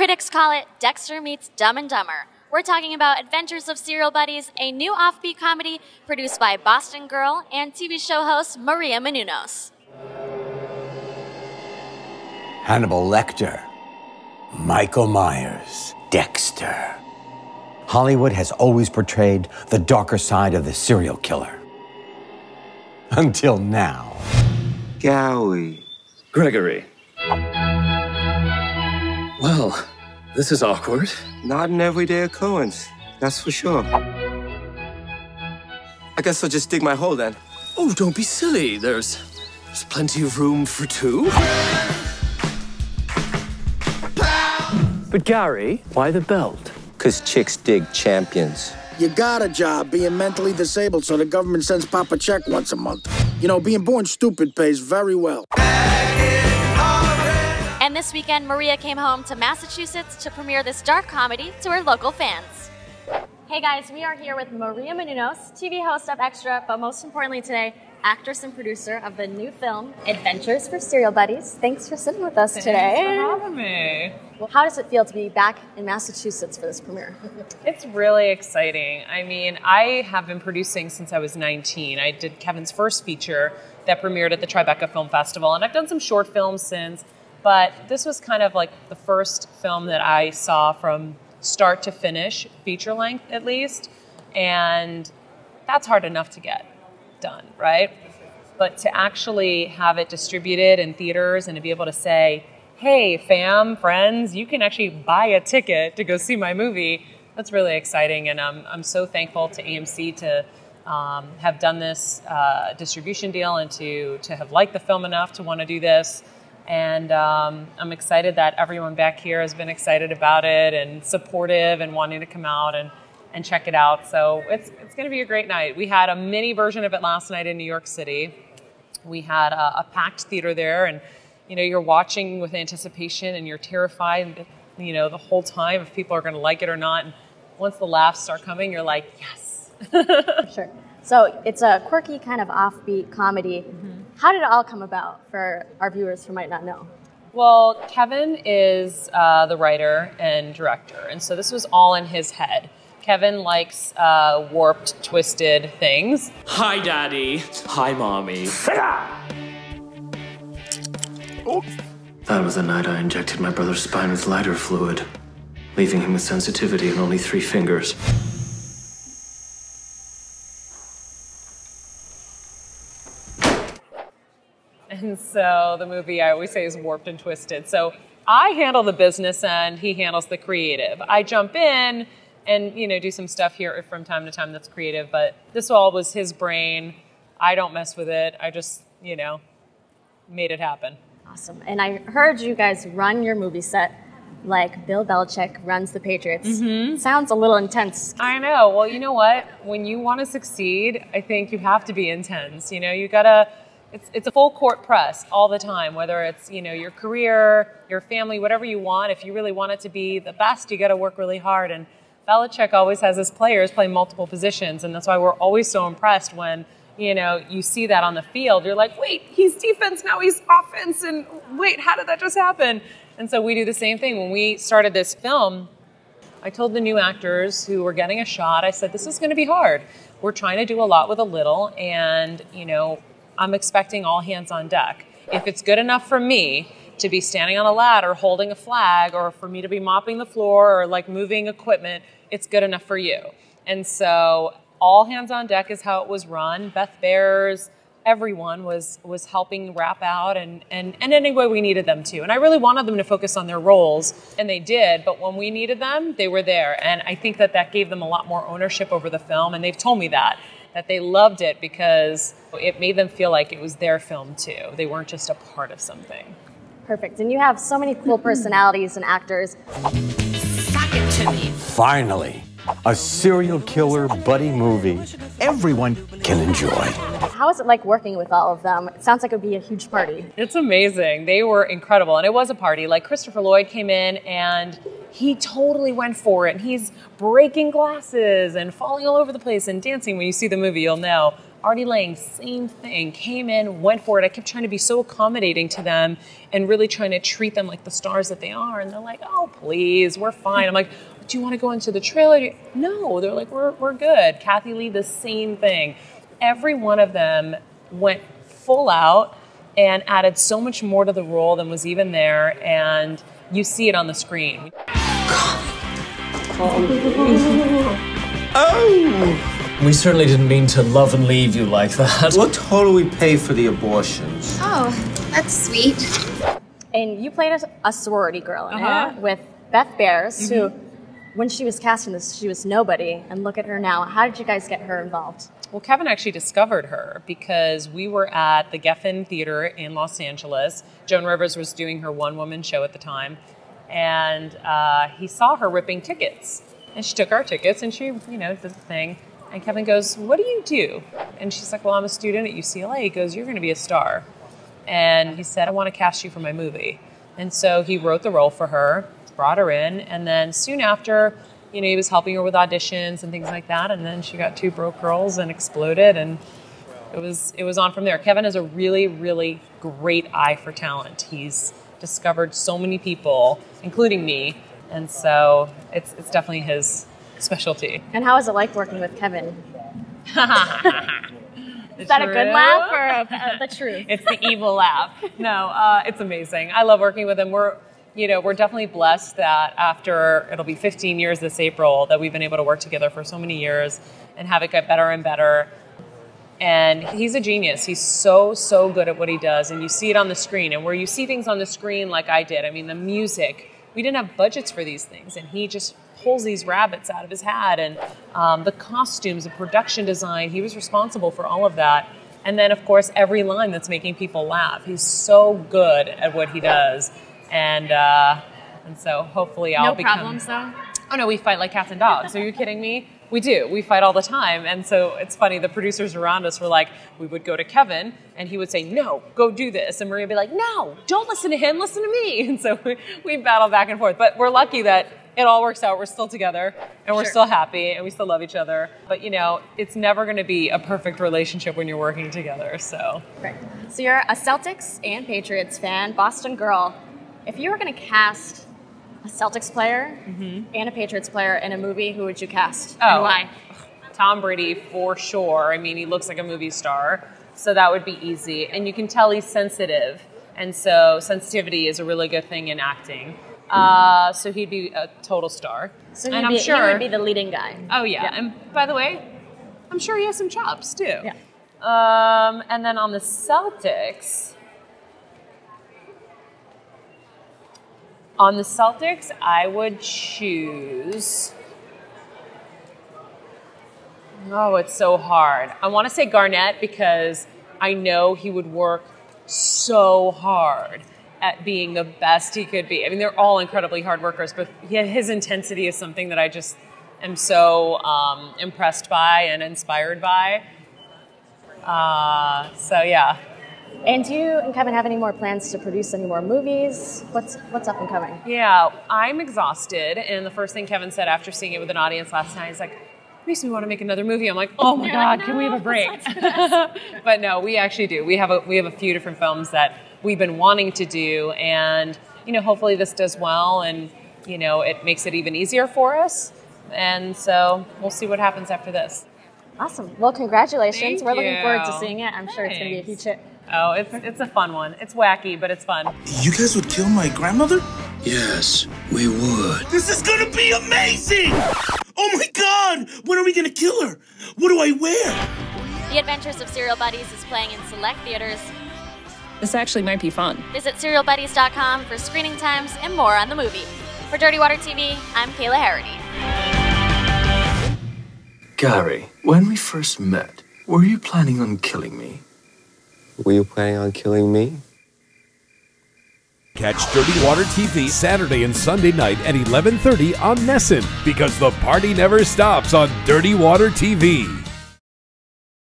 Critics call it Dexter meets Dumb and Dumber. We're talking about Adventures of Serial Buddies, a new offbeat comedy produced by Boston Girl and TV show host Maria Menounos. Hannibal Lecter, Michael Myers, Dexter. Hollywood has always portrayed the darker side of the serial killer. Until now. Gowie. Gregory. Well, this is awkward. Not an everyday occurrence, that's for sure. I guess I'll just dig my hole then. Oh, don't be silly. There's plenty of room for two. But Gary, why the belt? 'Cause chicks dig champions. You got a job being mentally disabled, so the government sends Pop a check once a month. You know, being born stupid pays very well. And this weekend, Maria came home to Massachusetts to premiere this dark comedy to her local fans. Hey guys, we are here with Maria Menounos, TV host of Extra, but most importantly today, actress and producer of the new film, Adventures for Serial Buddies. Thanks for sitting with us today. Thanks for having me. Well, how does it feel to be back in Massachusetts for this premiere? It's really exciting. I mean, I have been producing since I was 19. I did Kevin's first feature that premiered at the Tribeca Film Festival, and I've done some short films since, but this was kind of like the first film that I saw from start to finish, feature length at least, and that's hard enough to get done, right? But to actually have it distributed in theaters and to be able to say, hey, fam, friends, you can actually buy a ticket to go see my movie, that's really exciting. And I'm so thankful to AMC to have done this distribution deal and to have liked the film enough to want to do this. And I'm excited that everyone back here has been excited about it and supportive and wanting to come out and check it out. So it's going to be a great night. We had a mini version of it last night in New York City. We had a packed theater there, and you know, you're watching with anticipation and you're terrified, you know, the whole time if people are going to like it or not. And once the laughs start coming, you're like, yes. Sure. So it's a quirky kind of offbeat comedy. Mm-hmm. How did it all come about for our viewers who might not know? Well, Kevin is the writer and director, and so this was all in his head. Kevin likes warped, twisted things. Hi, Daddy. Hi, Mommy. That was the night I injected my brother's spine with lighter fluid, leaving him with sensitivity and only 3 fingers. And so the movie, I always say, is warped and twisted. So I handle the business end, he handles the creative. I jump in and, you know, do some stuff here from time to time that's creative, but this all was his brain. I don't mess with it. I just, you know, made it happen. Awesome. And I heard you guys run your movie set like Bill Belichick runs the Patriots. Mm-hmm. Sounds a little intense. I know. Well, you know what? When you want to succeed, I think you have to be intense. You know, you gotta, it's a full court press all the time, whether it's, you know, your career, your family, whatever you want. If you really want it to be the best, you gotta work really hard. And Belichick always has his players play multiple positions, and that's why we're always so impressed when, you know, you see that on the field. You're like, wait, he's defense, now he's offense, and wait, how did that just happen? And so we do the same thing. When we started this film, I told the new actors who were getting a shot, I said, this is going to be hard. We're trying to do a lot with a little, and, you know, I'm expecting all hands on deck. If it's good enough for me to be standing on a ladder holding a flag, or for me to be mopping the floor or like moving equipment, it's good enough for you. And so all hands on deck is how it was run. Beth Bears, everyone was helping wrap out and any way we needed them to. And I really wanted them to focus on their roles, and they did, but when we needed them, they were there. And I think that that gave them a lot more ownership over the film, and they've told me that they loved it because it made them feel like it was their film too. They weren't just a part of something. Perfect. And you have so many cool personalities and actors. Suck it to me. Finally, a serial killer buddy movie everyone can enjoy. How is it like working with all of them? It sounds like it would be a huge party. It's amazing. They were incredible, and it was a party. Like, Christopher Lloyd came in, and he totally went for it. And he's breaking glasses and falling all over the place and dancing. When you see the movie, you'll know. Artie Lang, same thing, came in, went for it. I kept trying to be so accommodating to them and really trying to treat them like the stars that they are. And they're like, oh, please, we're fine. I'm like, do you want to go into the trailer? No, they're like, we're good. Kathy Lee, the same thing. Every one of them went full out and added so much more to the role than was even there. And you see it on the screen. Oh! We certainly didn't mean to love and leave you like that. What total we pay for the abortions? Oh, that's sweet. And you played a sorority girl in it with Beth Bears, who, when she was casting this, she was nobody. And look at her now. How did you guys get her involved? Well, Kevin actually discovered her because we were at the Geffen Theater in Los Angeles. Joan Rivers was doing her one-woman show at the time. And he saw her ripping tickets. And she took our tickets and she, did the thing. And Kevin goes, what do you do? And she's like, well, I'm a student at UCLA. He goes, you're going to be a star. And he said, I want to cast you for my movie. And so he wrote the role for her, brought her in. And then soon after, he was helping her with auditions and things like that. And then she got 2 broke girls and exploded. And it was on from there. Kevin has a really, really great eye for talent. He's discovered so many people, including me. And so it's definitely his specialty. And how is it like working with Kevin? Is that a good laugh or the truth? It's the evil laugh. No, it's amazing. I love working with him. We're definitely blessed that after, it'll be 15 years this April, that we've been able to work together for so many years and have it get better and better. And he's a genius. He's so, so good at what he does. And you see it on the screen. And where you see things on the screen like I did, I mean, the music, we didn't have budgets for these things. And he just pulls these rabbits out of his hat. And the costumes, the production design, he was responsible for all of that. And then, of course, every line that's making people laugh. He's so good at what he does. And so hopefully I'll become... No problems, though? Oh, no, we fight like cats and dogs. Are you kidding me? We do. We fight all the time. And so it's funny, the producers around us were like, we would go to Kevin, and he would say, no, go do this. And Maria would be like, no, don't listen to him, listen to me. And so we battle back and forth. But we're lucky that it all works out. We're still together, and we're still happy, and we still love each other. But, it's never going to be a perfect relationship when you're working together, so. Right. So you're a Celtics and Patriots fan, Boston girl. If you were going to cast a Celtics player and a Patriots player in a movie, who would you cast and why? Tom Brady, for sure. I mean, he looks like a movie star, so that would be easy. And you can tell he's sensitive, and so sensitivity is a really good thing in acting. So he'd be a total star. So and I'm sure he would be the leading guy. Oh, yeah. And by the way, I'm sure he has some chops, too. Yeah. And then on the Celtics... I would choose... Oh, it's so hard. I want to say Garnett because I know he would work so hard at being the best he could be. I mean, they're all incredibly hard workers, but his intensity is something that I just am so impressed by and inspired by. So, yeah. And do you and Kevin have any more plans to produce any more movies? What's up and coming? Yeah, I'm exhausted. And the first thing Kevin said after seeing it with an audience last night is like, makes me want to make another movie. I'm like, oh my God, can we have a break? But no, we actually do. We have a few different films that we've been wanting to do. And, hopefully this does well and, it makes it even easier for us. And so we'll see what happens after this. Awesome. Well, congratulations. Thank We're looking you. forward to seeing it. I'm sure it's going to be a huge hit. Oh, it's a fun one. It's wacky, but it's fun. You guys would kill my grandmother? Yes, we would. This is gonna be amazing! Oh my God! When are we gonna kill her? What do I wear? The Adventures of Serial Buddies is playing in select theaters. This actually might be fun. Visit serialbuddies.com for screening times and more on the movie. For Dirty Water TV, I'm Kayla Harrity. Gary, when we first met, were you planning on killing me? Were you planning on killing me? Catch Dirty Water TV Saturday and Sunday night at 11:30 on Nessun, because the party never stops on Dirty Water TV.